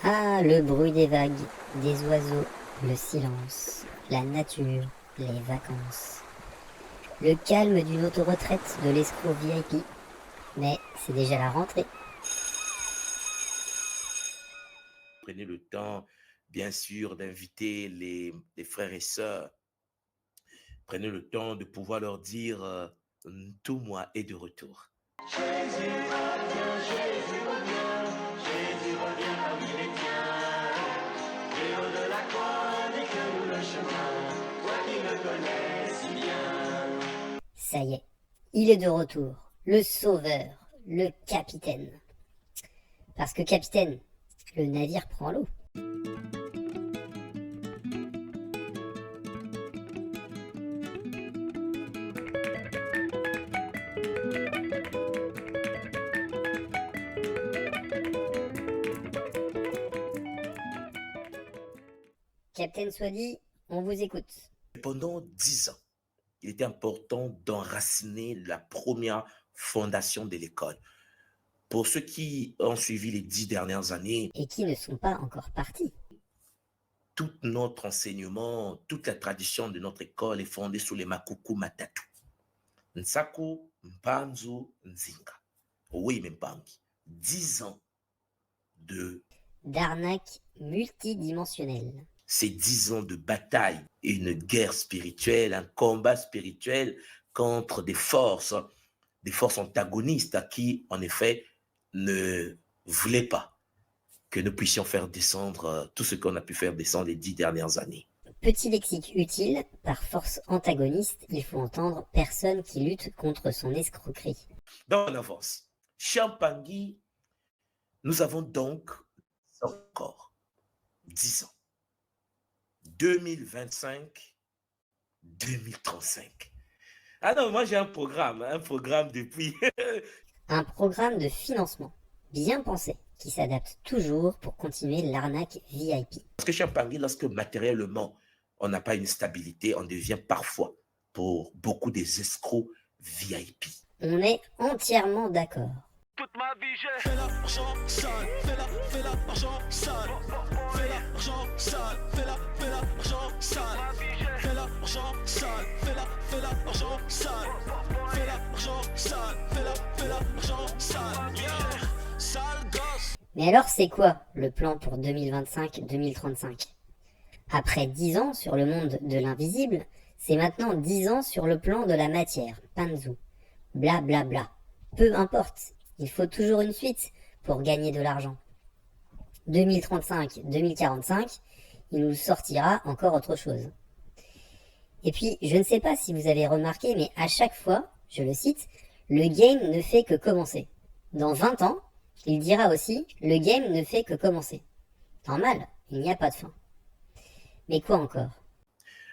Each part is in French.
Ah, le bruit des vagues, des oiseaux, le silence, la nature, les vacances. Le calme d'une auto-retraite de l'escroc VIP. Mais c'est déjà la rentrée. Prenez le temps, bien sûr, d'inviter les frères et sœurs. Prenez le temps de pouvoir leur dire tout moi est de retour. Jésus revient, Jésus revient, Jésus revient parmi les tiens. Et haut de la croix, indique-nous le chemin, toi qui me connais si bien. Ça y est, il est de retour, le sauveur, le capitaine. Parce que capitaine, le navire prend l'eau. Capitaine Swadi, on vous écoute. Pendant 10 ans, il était important d'enraciner la première fondation de l'école. Pour ceux qui ont suivi les 10 dernières années, Et qui ne sont pas encore partis. tout notre enseignement, toute la tradition de notre école est fondée sur les makuku matatu. Nsaku, Mpanzu, Nzinga. Oui, mais Mpangi. 10 ans de D'arnaque multidimensionnelle. ces 10 ans de bataille, une guerre spirituelle, un combat spirituel contre des forces antagonistes qui, en effet, ne voulaient pas que nous puissions faire descendre tout ce qu'on a pu faire descendre les 10 dernières années. Petit lexique utile, par force antagoniste, il faut entendre personne qui lutte contre son escroquerie. Donc, on avance. Champangui, nous avons donc encore 10 ans. 2025, 2035. Ah non, moi j'ai un programme depuis. Un programme de financement, bien pensé, qui s'adapte toujours pour continuer l'arnaque VIP. Parce que Champangui, lorsque matériellement on n'a pas une stabilité, on devient parfois, pour beaucoup des escrocs VIP. On est entièrement d'accord. Toute ma vie j'ai fait l'argent sale, fais l'argent sale, fais l'argent sale, fais l'argent sale, fais l'argent sale, fais l'argent sale, fais l'argent sale, fais l'argent sale, yeah, sale gosse. Mais alors c'est quoi le plan pour 2025-2035 ? Après 10 ans sur le monde de l'invisible, c'est maintenant 10 ans sur le plan de la matière, Panzu. Bla bla bla. Peu importe, il faut toujours une suite pour gagner de l'argent. 2035-2045, il nous sortira encore autre chose. Et puis, je ne sais pas si vous avez remarqué, mais à chaque fois, je le cite, le game ne fait que commencer. Dans 20 ans, il dira aussi, le game ne fait que commencer. Normal, il n'y a pas de fin. Mais quoi encore ?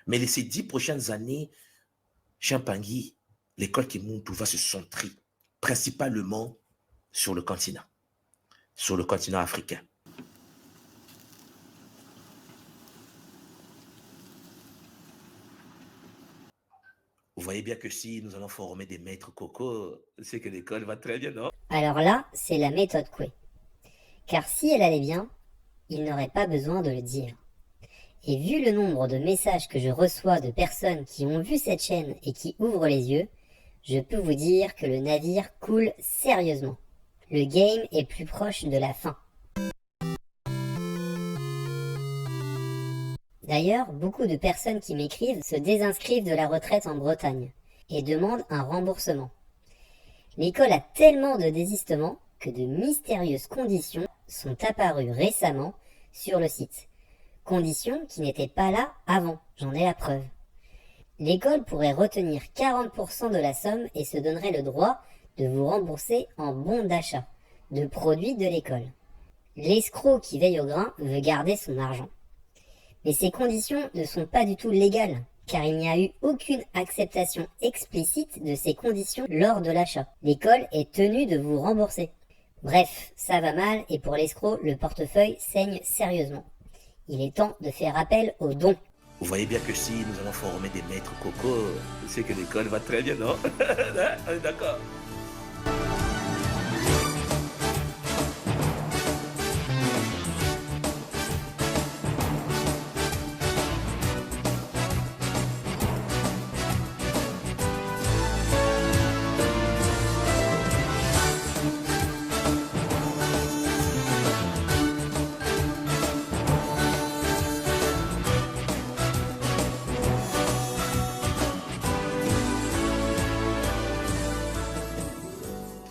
Mais ces 10 prochaines années, Champangui, l'école Kimuntu va se centrer principalement sur le continent africain. Vous voyez bien que si nous allons former des maîtres coco, c'est que l'école va très bien, non? Alors là, c'est la méthode Coué. Car si elle allait bien, il n'aurait pas besoin de le dire. Et vu le nombre de messages que je reçois de personnes qui ont vu cette chaîne et qui ouvrent les yeux, je peux vous dire que le navire coule sérieusement. Le game est plus proche de la fin. D'ailleurs, beaucoup de personnes qui m'écrivent se désinscrivent de la retraite en Bretagne et demandent un remboursement. L'école a tellement de désistements que de mystérieuses conditions sont apparues récemment sur le site. Conditions qui n'étaient pas là avant, j'en ai la preuve. L'école pourrait retenir 40% de la somme et se donnerait le droit de vous rembourser en bon d'achat de produits de l'école. L'escroc qui veille au grain veut garder son argent. Mais ces conditions ne sont pas du tout légales, car il n'y a eu aucune acceptation explicite de ces conditions lors de l'achat. L'école est tenue de vous rembourser. Bref, ça va mal et pour l'escroc, le portefeuille saigne sérieusement. Il est temps de faire appel aux dons. Vous voyez bien que si nous allons former des maîtres coco, c'est que l'école va très bien, non? On est d'accord.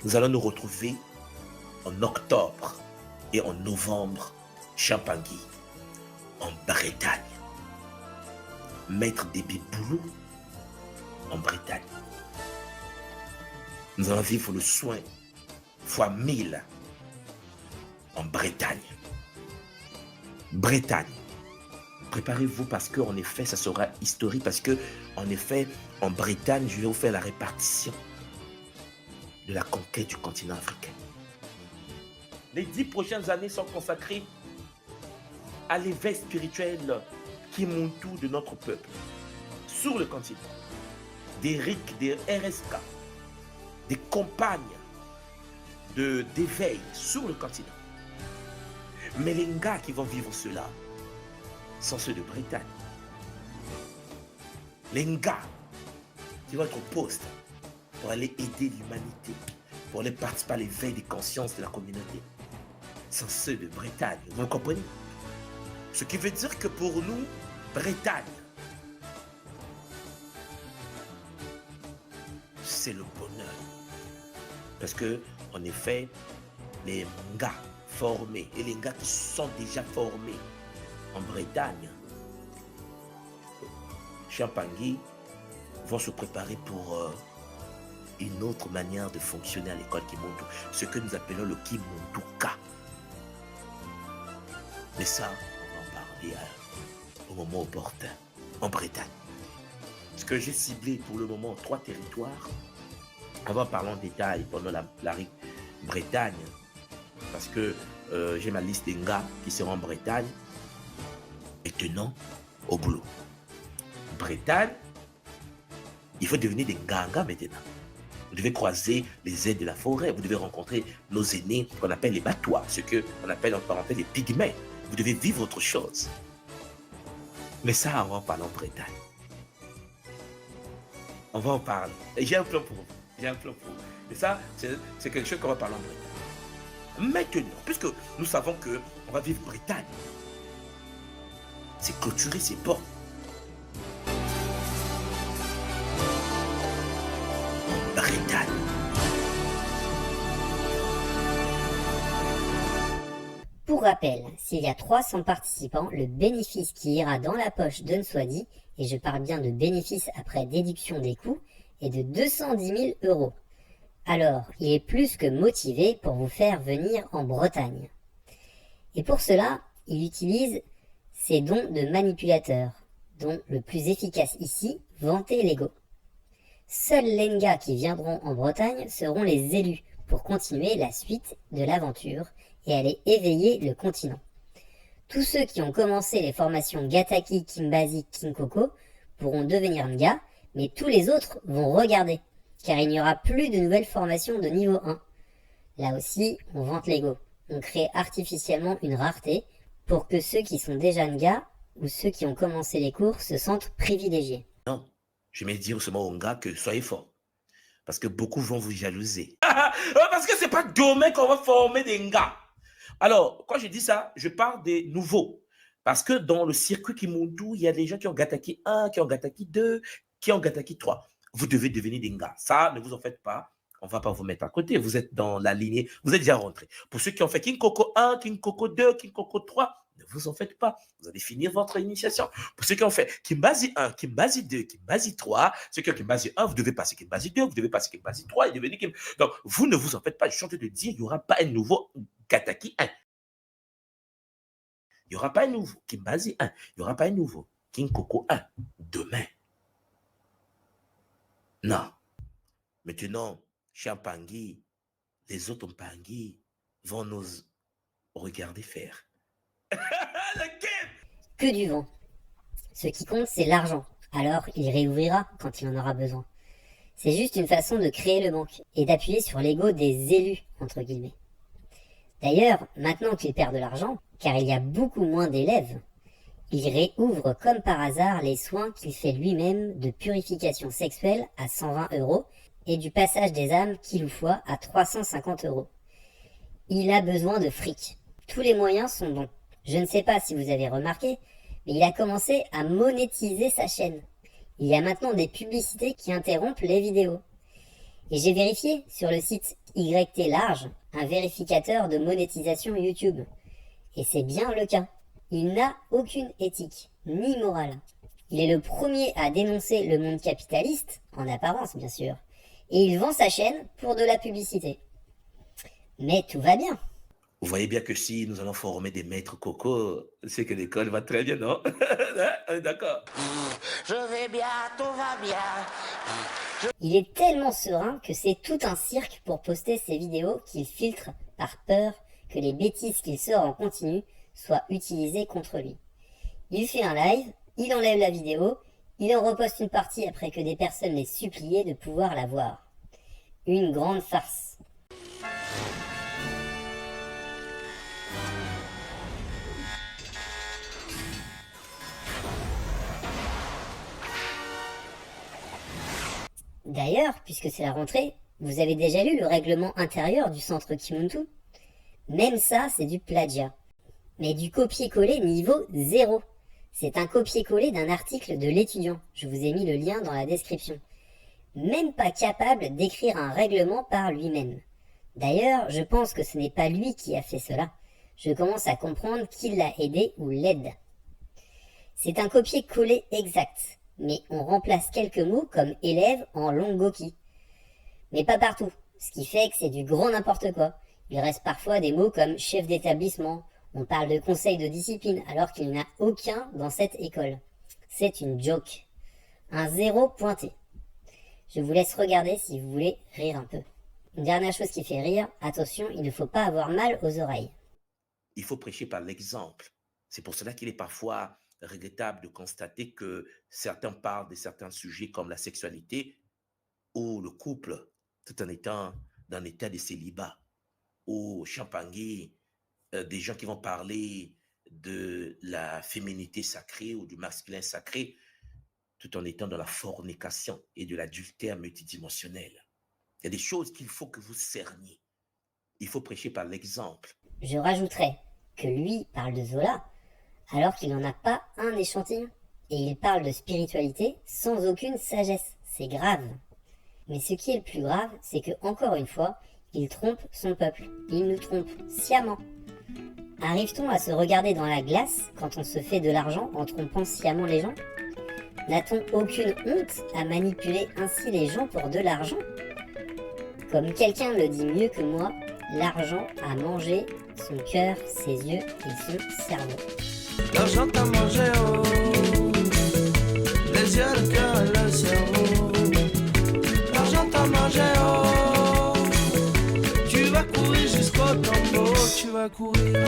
Nous allons nous retrouver en octobre et en novembre, Champangui, en Bretagne. Maître Débé Boulou, en Bretagne. Nous allons vivre le soin fois 1000 en Bretagne. Bretagne. Préparez-vous parce qu'en effet, ça sera historique. Parce que, en effet, en Bretagne, je vais vous faire la répartition de la conquête du continent africain. Les 10 prochaines années sont consacrées à l'éveil spirituel Kimuntu de notre peuple sur le continent. Des RIC, des RSK, des compagnes d'éveil sur le continent. Mais les gars qui vont vivre cela sont ceux de Bretagne. Les gars qui vont être au poste pour aller aider l'humanité, pour aller participer à l'éveil des consciences de la communauté, sont ceux de Bretagne. Vous comprenez? Ce qui veut dire que pour nous, Bretagne, c'est le bonheur. Parce que, en effet, les gars formés et les gars qui sont déjà formés en Bretagne, Champangui, vont se préparer pour une autre manière de fonctionner à l'école Kimuntu, ce que nous appelons le Kimuntuka. Mais ça, on va en parler au moment opportun, en Bretagne. Ce que j'ai ciblé pour le moment, 3 territoires. Avant, parlons en détail pendant la Bretagne, parce que j'ai ma liste des gars qui seront en Bretagne et tenant au boulot. Bretagne, il faut devenir des gangas maintenant. Vous devez croiser les aides de la forêt, vous devez rencontrer nos aînés qu'on appelle les batois, ce qu'on appelle en parenthèse les pygmées. Vous devez vivre autre chose. Mais ça, on va en parler en Bretagne. On va en parler. Et j'ai un plan pour vous. J'ai un plan pour vous. Et ça, c'est quelque chose qu'on va parler en Bretagne. Maintenant, puisque nous savons qu'on va vivre Bretagne, c'est clôturer ses portes. Bretagne. Pour rappel, s'il y a 300 participants, le bénéfice qui ira dans la poche de Nswadi, et je parle bien de bénéfice après déduction des coûts, est de 210 000 €. Alors, il est plus que motivé pour vous faire venir en Bretagne. Et pour cela, il utilise ses dons de manipulateurs, dont le plus efficace ici, vanter l'ego. Seuls les Ngas qui viendront en Bretagne seront les élus pour continuer la suite de l'aventure et aller éveiller le continent. Tous ceux qui ont commencé les formations Gataki, Kimbazi, Kinkoko pourront devenir Nga, mais tous les autres vont regarder, car il n'y aura plus de nouvelles formations de niveau 1. Là aussi, on vante l'ego. On crée artificiellement une rareté pour que ceux qui sont déjà Nga ou ceux qui ont commencé les cours se sentent privilégiés. Non, je vais dire seulement aux gars que soyez forts. Parce que beaucoup vont vous jalouser. Parce que c'est pas demain qu'on va former des gars. Alors, quand je dis ça, je parle des nouveaux. Parce que dans le circuit Kimuntu, il y a des gens qui ont Gataki 1, qui ont Gataki 2, qui ont Gataki 3. Vous devez devenir des gars. Ça, ne vous en faites pas. On ne va pas vous mettre à côté. Vous êtes dans la lignée. Vous êtes déjà rentré. Pour ceux qui ont fait Kinkoko 1, Kinkoko 2, Kinkoko 3, ne vous en faites pas. Vous allez finir votre initiation. Pour ceux qui ont fait Kimbazi 1, Kimbazi 2, Kimbazi 3, ceux qui ont Kimbazi 1, vous devez passer Kimbazi 2, vous devez passer Kimbazi 3 et devenir Kim. Donc, vous ne vous en faites pas. Je suis en train de dire, il n'y aura pas un nouveau Gataki 1. Il n'y aura pas un nouveau Kimbazi 1. Il n'y aura pas un nouveau Kinkoko 1 demain. Non. Maintenant, Champangui, les autres Mpangui vont nous regarder faire. Que du vent. Ce qui compte, c'est l'argent. Alors, il réouvrira quand il en aura besoin. C'est juste une façon de créer le manque et d'appuyer sur l'ego des élus, entre guillemets. D'ailleurs, maintenant qu'il perd de l'argent, car il y a beaucoup moins d'élèves, il réouvre comme par hasard les soins qu'il fait lui-même de purification sexuelle à 120 € et du passage des âmes Kiloufoua à 350 €. Il a besoin de fric. Tous les moyens sont bons. Je ne sais pas si vous avez remarqué, mais il a commencé à monétiser sa chaîne. Il y a maintenant des publicités qui interrompent les vidéos. Et j'ai vérifié sur le site YT Large, un vérificateur de monétisation YouTube. Et c'est bien le cas. Il n'a aucune éthique, ni morale. Il est le premier à dénoncer le monde capitaliste, en apparence bien sûr, et il vend sa chaîne pour de la publicité. Mais tout va bien. Vous voyez bien que si nous allons former des maîtres coco, c'est que l'école va très bien, non? D'accord. Je vais bien, tout va bien. Il est tellement serein que c'est tout un cirque pour poster ses vidéos qu'il filtre par peur que les bêtises qu'il sort en continu soient utilisées contre lui. Il fait un live, il enlève la vidéo, il en reposte une partie après que des personnes l'aient supplié de pouvoir la voir. Une grande farce. D'ailleurs, puisque c'est la rentrée, vous avez déjà lu le règlement intérieur du centre Kimuntu? Même ça, c'est du plagiat. Mais du copier-coller niveau 0. C'est un copier-coller d'un article de l'étudiant. Je vous ai mis le lien dans la description. Même pas capable d'écrire un règlement par lui-même. D'ailleurs, je pense que ce n'est pas lui qui a fait cela. Je commence à comprendre qui l'a aidé ou l'aide. C'est un copier-coller exact. Mais on remplace quelques mots comme élève en longoki. Mais pas partout, ce qui fait que c'est du grand n'importe quoi. Il reste parfois des mots comme chef d'établissement, on parle de conseil de discipline alors qu'il n'y en a aucun dans cette école. C'est une joke. Un 0 pointé. Je vous laisse regarder si vous voulez rire un peu. Une dernière chose qui fait rire, attention, il ne faut pas avoir mal aux oreilles. Il faut prêcher par l'exemple. C'est pour cela qu'il est parfois regrettable de constater que certains parlent de certains sujets comme la sexualité ou le couple tout en étant dans l'état de célibat, ou champagne, des gens qui vont parler de la féminité sacrée ou du masculin sacré tout en étant dans la fornication et de l'adultère multidimensionnel. Il y a des choses qu'il faut que vous cerniez. Il faut prêcher par l'exemple. Je rajouterais que lui parle de Zola alors qu'il n'en a pas un échantillon. Et il parle de spiritualité sans aucune sagesse. C'est grave. Mais ce qui est le plus grave, c'est que, encore une fois, il trompe son peuple. Il nous trompe sciemment. Arrive-t-on à se regarder dans la glace quand on se fait de l'argent en trompant sciemment les gens? N'a-t-on aucune honte à manipuler ainsi les gens pour de l'argent? Comme quelqu'un le dit mieux que moi, l'argent a mangé son cœur, ses yeux et son cerveau. L'argent t'a mangé, oh. Les yeux, le cœur et le cerveau. L'argent t'a mangé, oh. Tu vas courir jusqu'au tombeau, tu vas courir.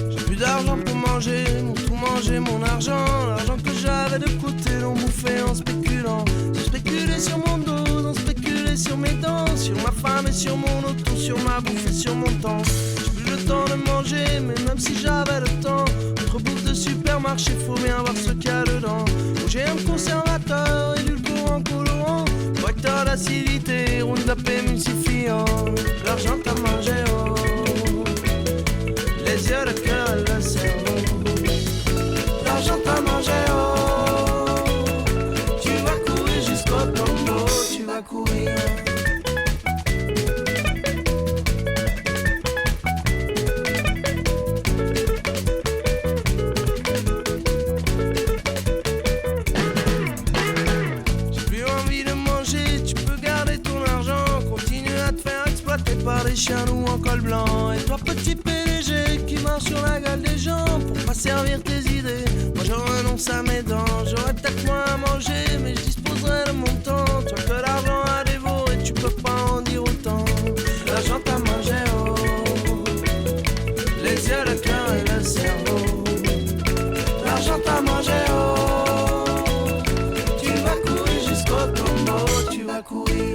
J'ai plus d'argent pour manger, mon tout manger, mon argent. L'argent que j'avais de côté, l'on bouffait en spéculant. J'ai spéculé sur mon dos, on spéculé sur mes dents, sur ma femme et sur mon auto, sur ma bouffe et sur mon temps. J'ai plus le temps de manger, mais même si j'avais le temps, entre bouffe de supermarché, faut bien voir ce qu'il y a dedans. J'ai un conservateur, édulcorant, colorant, correcteur d'acidité, Roundup émulsifiant. L'argent t'a mangé, oh. Les yeux, le cœur et le cerveau. L'argent t'a mangé, oh. Tu vas courir jusqu'au tombeau, tu vas courir. J'ai plus envie de manger, tu peux garder ton argent. Continue à te faire exploiter par des chiens ou en col blanc. Et toi petit PDG qui marche sur la gueule des gens pour pas servir tes idées, moi je renonce à mes dents. J'aurais peut-être moins à manger, mais je disposerai de mon temps. Toi que l'argent à dévorer, tu peux pas en dire autant. L'argent t'a mangé, oh. Les yeux, le cœur et le cerveau. L'argent t'a mangé, oh. Tu vas courir jusqu'au tombeau, tu vas courir.